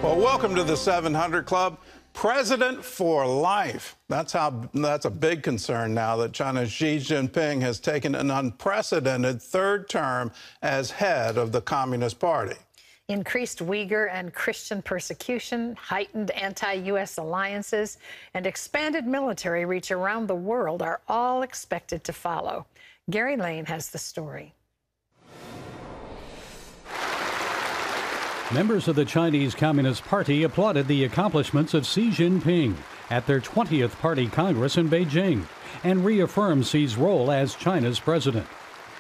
Well, welcome to the 700 Club. President for life. That's a big concern now that China's Xi Jinping has taken an unprecedented third term as head of the Communist Party. Increased Uyghur and Christian persecution, heightened anti-U.S. alliances, and expanded military reach around the world are all expected to follow. Gary Lane has the story. Members of the Chinese Communist Party applauded the accomplishments of Xi Jinping at their 20th Party Congress in Beijing and reaffirmed Xi's role as China's president.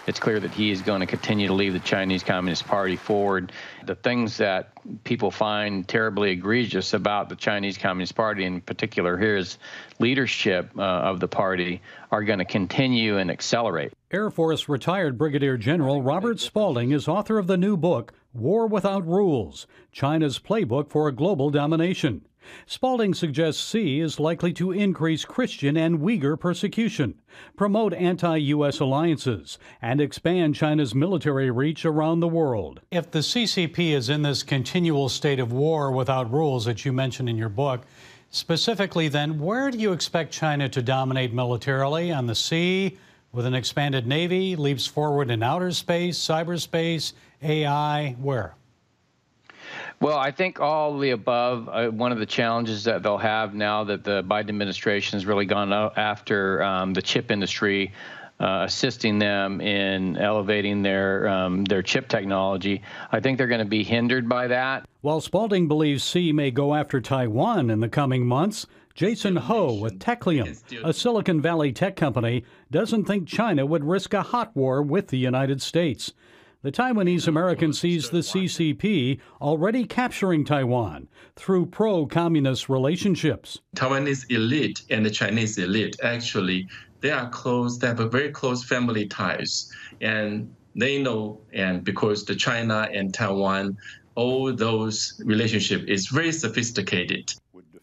It's clear that he is going to continue to lead the Chinese Communist Party forward. The things that people find terribly egregious about the Chinese Communist Party, in particular his leadership of the party, are going to continue and accelerate. Air Force retired Brigadier General Robert Spalding is author of the new book, War Without Rules, China's Playbook for Global Domination. Spalding suggests Xi is likely to increase Christian and Uyghur persecution, promote anti-U.S. alliances, and expand China's military reach around the world. If the CCP is in this continual state of war without rules that you mentioned in your book, specifically then, where do you expect China to dominate militarily? On the sea, with an expanded navy, leaps forward in outer space, cyberspace, AI, where? Well, I think all of the above. One of the challenges that they'll have now that the Biden administration has really gone after the chip industry, assisting them in elevating their chip technology, I think they're going to be hindered by that. While Spalding believes Xi may go after Taiwan in the coming months, Jason Ho with Techlium, a Silicon Valley tech company, doesn't think China would risk a hot war with the United States. The Taiwanese American sees the CCP already capturing Taiwan through pro-communist relationships. Taiwanese elite and the Chinese elite, actually, they are close. They have a very close family ties. And they know, and because the China and Taiwan, all those relationship is very sophisticated.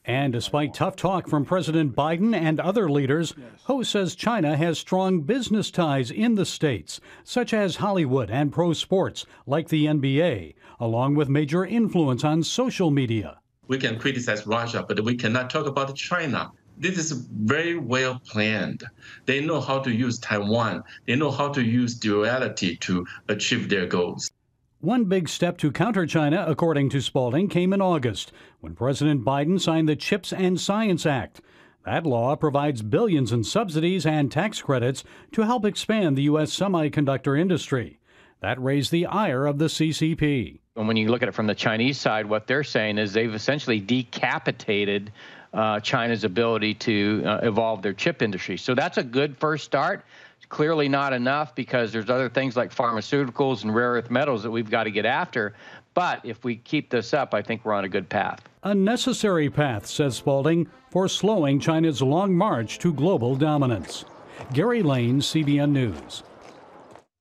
And despite tough talk from President Biden and other leaders, Ho says China has strong business ties in the states, such as Hollywood and pro sports like the NBA, along with major influence on social media. We can criticize Russia, but we cannot talk about China. This is very well planned. They know how to use Taiwan. They know how to use duality to achieve their goals. One big step to counter China, according to Spalding, came in August when President Biden signed the CHIPS and Science Act. That law provides billions in subsidies and tax credits to help expand the U.S. semiconductor industry. That raised the ire of the CCP. And when you look at it from the Chinese side, what they're saying is they've essentially decapitated China's ability to evolve their chip industry. So that's a good first start. Clearly not enough because there's other things like pharmaceuticals and rare earth metals that we've got to get after. But if we keep this up, I think we're on a good path. A necessary path, says Spalding, for slowing China's long march to global dominance. Gary Lane, CBN News.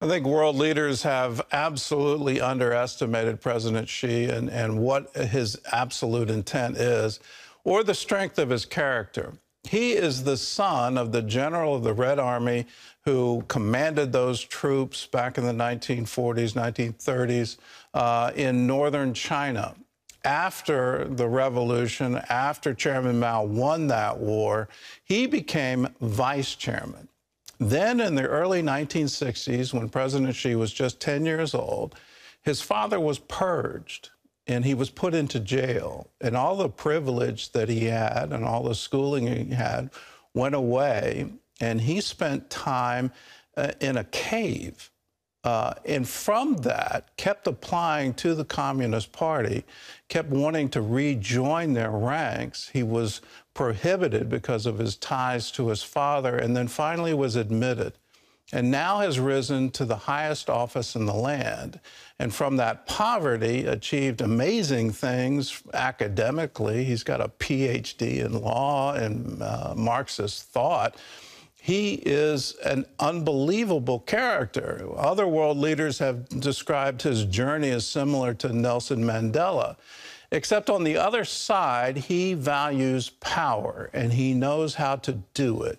I think world leaders have absolutely underestimated President Xi and what his absolute intent is, or the strength of his character. He is the son of the general of the Red Army who commanded those troops back in the 1940s, 1930s in northern China. After the revolution, after Chairman Mao won that war, he became vice chairman. Then in the early 1960s, when President Xi was just 10 years old, his father was purged. And he was put into jail, and all the privilege that he had and all the schooling he had went away, and he spent time in a cave. And from that, kept applying to the Communist Party, kept wanting to rejoin their ranks. He was prohibited because of his ties to his father, and then finally was admitted. And now has risen to the highest office in the land. And from that poverty, achieved amazing things academically. He's got a PhD in law and Marxist thought. He is an unbelievable character. Other world leaders have described his journey as similar to Nelson Mandela. Except on the other side, he values power, and he knows how to do it.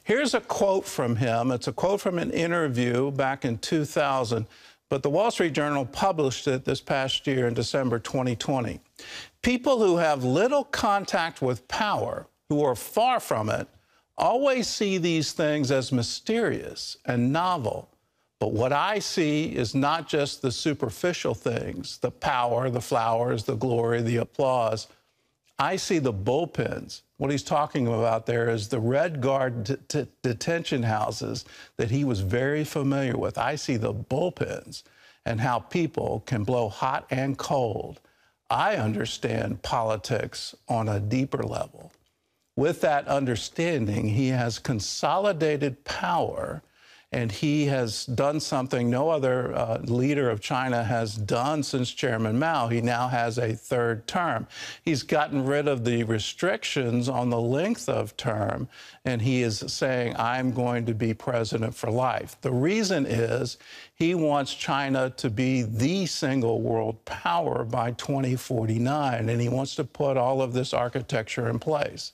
Here's a quote from him. It's a quote from an interview back in 2000, but the Wall Street Journal published it this past year in December 2020. People who have little contact with power, who are far from it, always see these things as mysterious and novel. But what I see is not just the superficial things, the power, the flowers, the glory, the applause. I see the bullpens. What he's talking about there is the Red Guard detention houses that he was very familiar with. I see the bullpens and how people can blow hot and cold. I understand politics on a deeper level. With that understanding, he has consolidated power, and he has done something no other leader of China has done since Chairman Mao. He now has a third term. He's gotten rid of the restrictions on the length of term, and he is saying, I'm going to be president for life. The reason is he wants China to be the single world power by 2049, and he wants to put all of this architecture in place.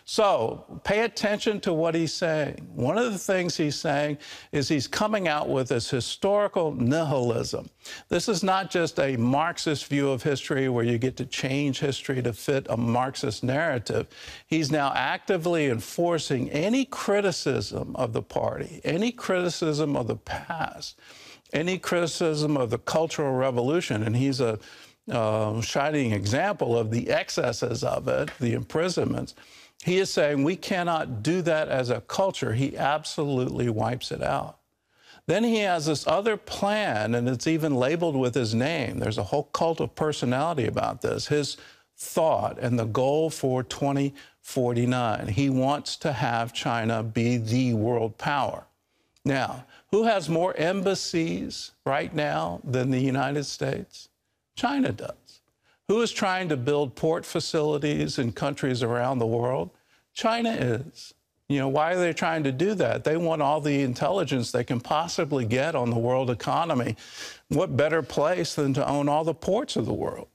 So pay attention to what he's saying. One of the things he's saying is he's coming out with this historical nihilism. This is not just a Marxist view of history where you get to change history to fit a Marxist narrative. He's now actively enforcing any criticism of the party, any criticism of the past, any criticism of the Cultural Revolution, and he's a shining example of the excesses of it, the imprisonments. He is saying we cannot do that as a culture. He absolutely wipes it out. Then he has this other plan, and it's even labeled with his name. There's a whole cult of personality about this. His thought and the goal for 2049. He wants to have China be the world power. Now, who has more embassies right now than the United States? China does. Who is trying to build port facilities in countries around the world? China is. You know, why are they trying to do that? They want all the intelligence they can possibly get on the world economy. What better place than to own all the ports of the world?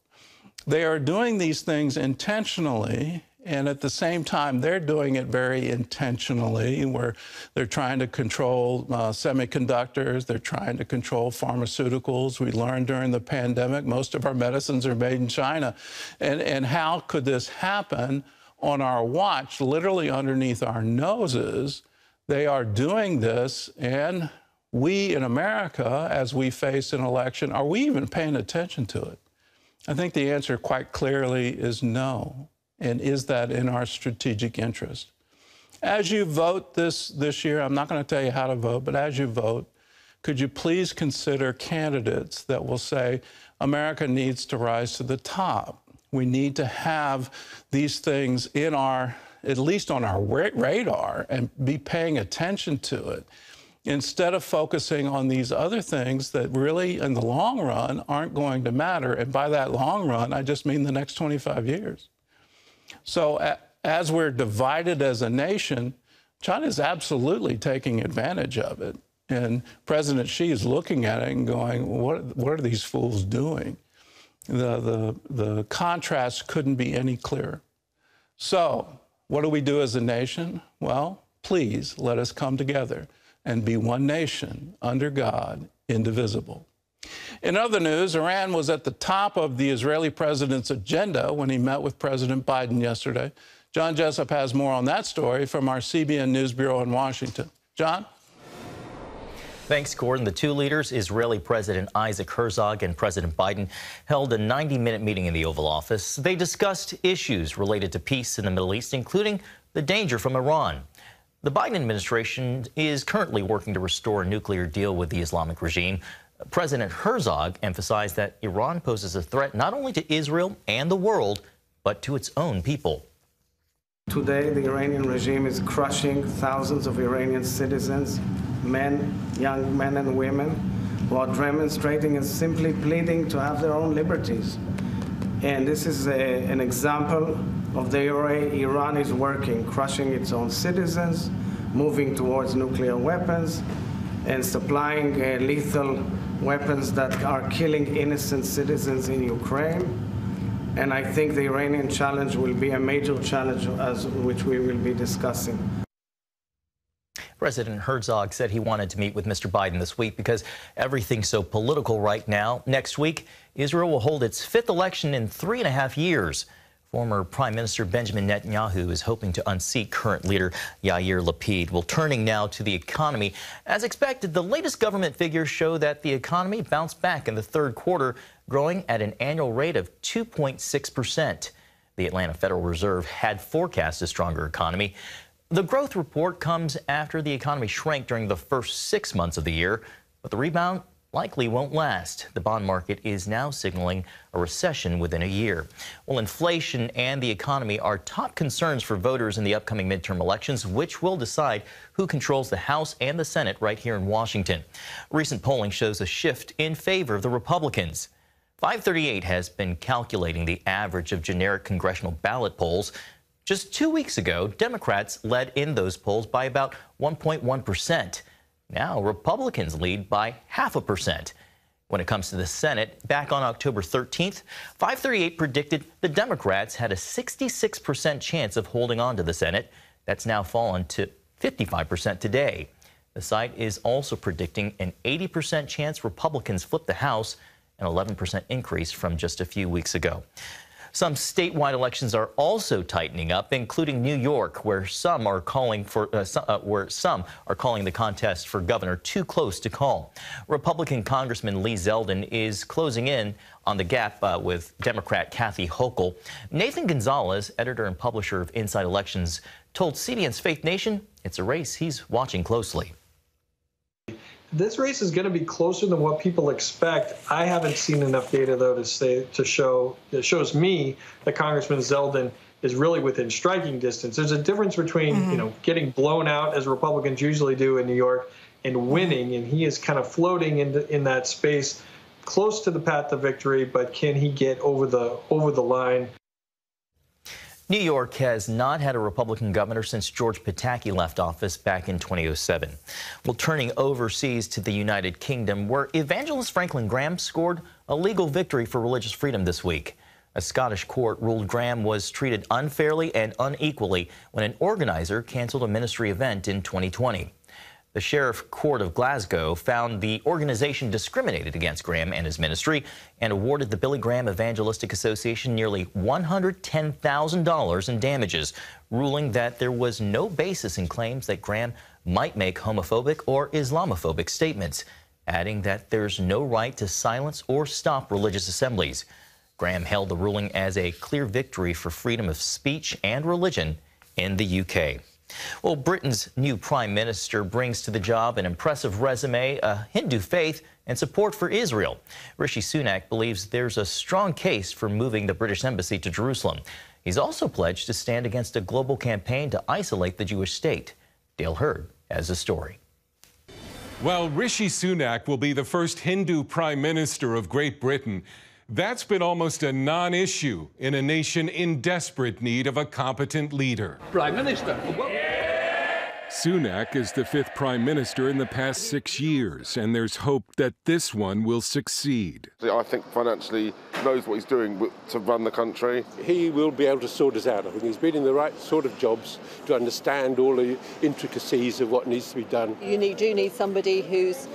They are doing these things intentionally, and at the same time, they're doing it very intentionally, where they're trying to control semiconductors, they're trying to control pharmaceuticals. We learned during the pandemic, most of our medicines are made in China. And how could this happen on our watch, literally underneath our noses? They are doing this, and we in America, as we face an election, are we even paying attention to it? I think the answer quite clearly is no. And is that in our strategic interest? As you vote this year, I'm not going to tell you how to vote, but as you vote, could you please consider candidates that will say, America needs to rise to the top. We need to have these things in our, at least on our radar, and be paying attention to it, instead of focusing on these other things that really, in the long run, aren't going to matter. And by that long run, I just mean the next 25 years. So as we're divided as a nation, China is absolutely taking advantage of it. And President Xi is looking at it and going, what are these fools doing? The contrast couldn't be any clearer. So what do we do as a nation? Well, please let us come together and be one nation under God, indivisible. In other news, Iran was at the top of the Israeli president's agenda when he met with President Biden yesterday. John Jessup has more on that story from our CBN News Bureau in Washington. John? Thanks, Gordon. The two leaders, Israeli President Isaac Herzog and President Biden, held a 90-minute meeting in the Oval Office. They discussed issues related to peace in the Middle East, including the danger from Iran. The Biden administration is currently working to restore a nuclear deal with the Islamic regime. President Herzog emphasized that Iran poses a threat not only to Israel and the world, but to its own people. Today, the Iranian regime is crushing thousands of Iranian citizens, men, young men and women, who are demonstrating and simply pleading to have their own liberties. And this is an example of the way Iran is working, crushing its own citizens, moving towards nuclear weapons, and supplying lethal weapons that are killing innocent citizens in Ukraine. And I think the Iranian challenge will be a major challenge, which we will be discussing. President Herzog said he wanted to meet with Mr. Biden this week because everything's so political right now. Next week, Israel will hold its 5th election in 3.5 years. Former Prime Minister Benjamin Netanyahu is hoping to unseat current leader Yair Lapid. Well, turning now to the economy. As expected, the latest government figures show that the economy bounced back in the third quarter, growing at an annual rate of 2.6%. The Atlanta Federal Reserve had forecast a stronger economy. The growth report comes after the economy shrank during the first 6 months of the year, but the rebound likely won't last. The bond market is now signaling a recession within a year. Well, inflation and the economy are top concerns for voters in the upcoming midterm elections, which will decide who controls the House and the Senate right here in Washington. Recent polling shows a shift in favor of the Republicans. 538 has been calculating the average of generic congressional ballot polls. Just 2 weeks ago, Democrats led in those polls by about 1.1%. Now, Republicans lead by 0.5%. When it comes to the Senate, back on October 13th, 538 predicted the Democrats had a 66% chance of holding on to the Senate. That's now fallen to 55% today. The site is also predicting an 80% chance Republicans flip the House, an 11% increase from just a few weeks ago. Some statewide elections are also tightening up, including New York, where some are calling the contest for governor too close to call. Republican Congressman Lee Zeldin is closing in on the gap with Democrat Kathy Hochul. Nathan Gonzalez, editor and publisher of Inside Elections, told CBN's Faith Nation it's a race he's watching closely. This race is going to be closer than what people expect. I haven't seen enough data, though, to show it shows me that Congressman Zeldin is really within striking distance. There's a difference between getting blown out, as Republicans usually do in New York, and winning, and he is kind of floating in that space, close to the path to victory. But can he get over the line? New York has not had a Republican governor since George Pataki left office back in 2007. Well, turning overseas to the United Kingdom, where evangelist Franklin Graham scored a legal victory for religious freedom this week. A Scottish court ruled Graham was treated unfairly and unequally when an organizer canceled a ministry event in 2020. The Sheriff Court of Glasgow found the organization discriminated against Graham and his ministry and awarded the Billy Graham Evangelistic Association nearly $110,000 in damages, ruling that there was no basis in claims that Graham might make homophobic or Islamophobic statements, adding that there's no right to silence or stop religious assemblies. Graham hailed the ruling as a clear victory for freedom of speech and religion in the UK. Well, Britain's new Prime Minister brings to the job an impressive resume, a Hindu faith, and support for Israel. Rishi Sunak believes there's a strong case for moving the British embassy to Jerusalem. He's also pledged to stand against a global campaign to isolate the Jewish state. Dale Hurd has a story. Well, Rishi Sunak will be the first Hindu Prime Minister of Great Britain. That's been almost a non-issue in a nation in desperate need of a competent leader. Prime Minister. Sunak is the 5th Prime Minister in the past 6 years, and there's hope that this one will succeed. I think financially knows what he's doing to run the country. He will be able to sort us out. I think he's been in the right sort of jobs to understand all the intricacies of what needs to be done. You do need somebody who's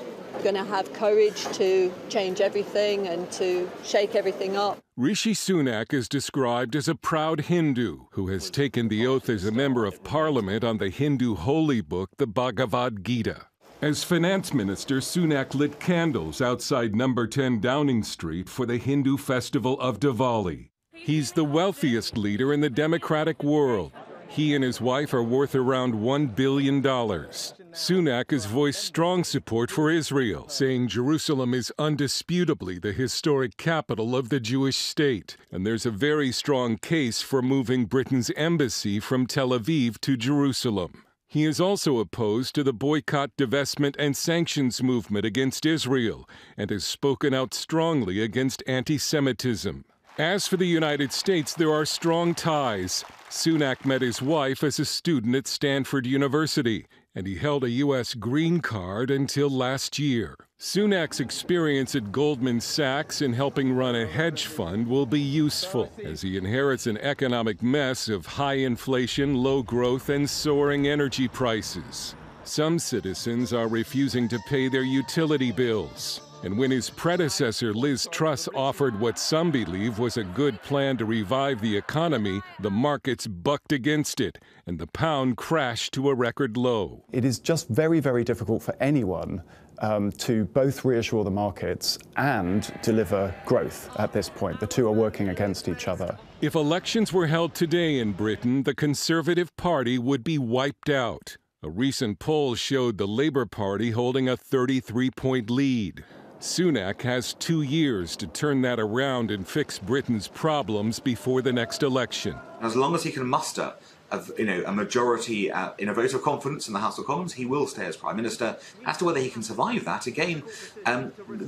going to have courage to change everything and to shake everything up. Rishi Sunak is described as a proud Hindu who has taken the oath as a member of Parliament on the Hindu holy book, the Bhagavad Gita. As finance minister, Sunak lit candles outside number 10 Downing Street for the Hindu festival of Diwali. He's the wealthiest leader in the democratic world. He and his wife are worth around $1 billion. Sunak has voiced strong support for Israel, saying Jerusalem is undisputably the historic capital of the Jewish state, and there's a very strong case for moving Britain's embassy from Tel Aviv to Jerusalem. He is also opposed to the boycott, divestment, and sanctions movement against Israel, and has spoken out strongly against anti-Semitism. As for the United States, there are strong ties. Sunak met his wife as a student at Stanford University, and he held a U.S. green card until last year. Sunak's experience at Goldman Sachs in helping run a hedge fund will be useful, as he inherits an economic mess of high inflation, low growth, and soaring energy prices. Some citizens are refusing to pay their utility bills. And when his predecessor, Liz Truss, offered what some believe was a good plan to revive the economy, the markets bucked against it, and the pound crashed to a record low. It is just very, very difficult for anyone to both reassure the markets and deliver growth at this point. The two are working against each other. If elections were held today in Britain, the Conservative Party would be wiped out. A recent poll showed the Labour Party holding a 33-point lead. Sunak has 2 years to turn that around and fix Britain's problems before the next election. As long as he can muster a majority in a vote of confidence in the House of Commons, he will stay as Prime Minister. As to whether he can survive that, again,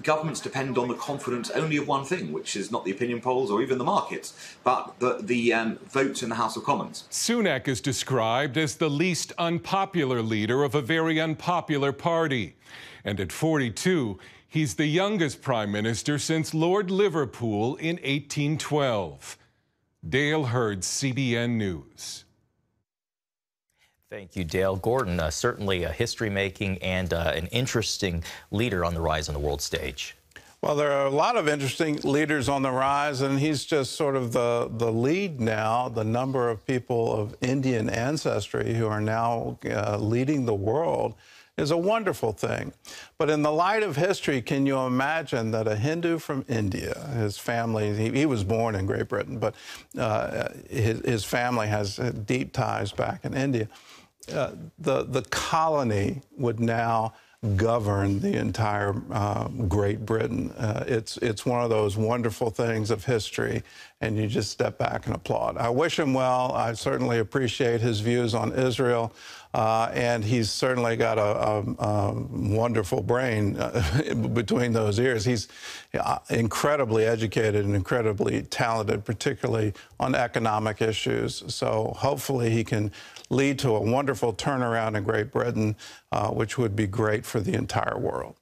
governments depend on the confidence only of one thing, which is not the opinion polls or even the markets, but the votes in the House of Commons. Sunak is described as the least unpopular leader of a very unpopular party. And at 42, he's the youngest Prime Minister since Lord Liverpool in 1812. Dale Hurd, CBN News. Thank you, Dale. Gordon, certainly a history-making and an interesting leader on the rise on the world stage. Well, there are a lot of interesting leaders on the rise, and he's just sort of the lead now. The number of people of Indian ancestry who are now leading the world is a wonderful thing. But in the light of history, can you imagine that a Hindu from India, his family, he was born in Great Britain, but his family has deep ties back in India. The colony would now govern the entire Great Britain. It's one of those wonderful things of history, and you just step back and applaud. I wish him well. I certainly appreciate his views on Israel, and he's certainly got a wonderful brain between those ears. He's incredibly educated and incredibly talented, particularly on economic issues. So hopefully he can lead to a wonderful turnaround in Great Britain, which would be great for the entire world.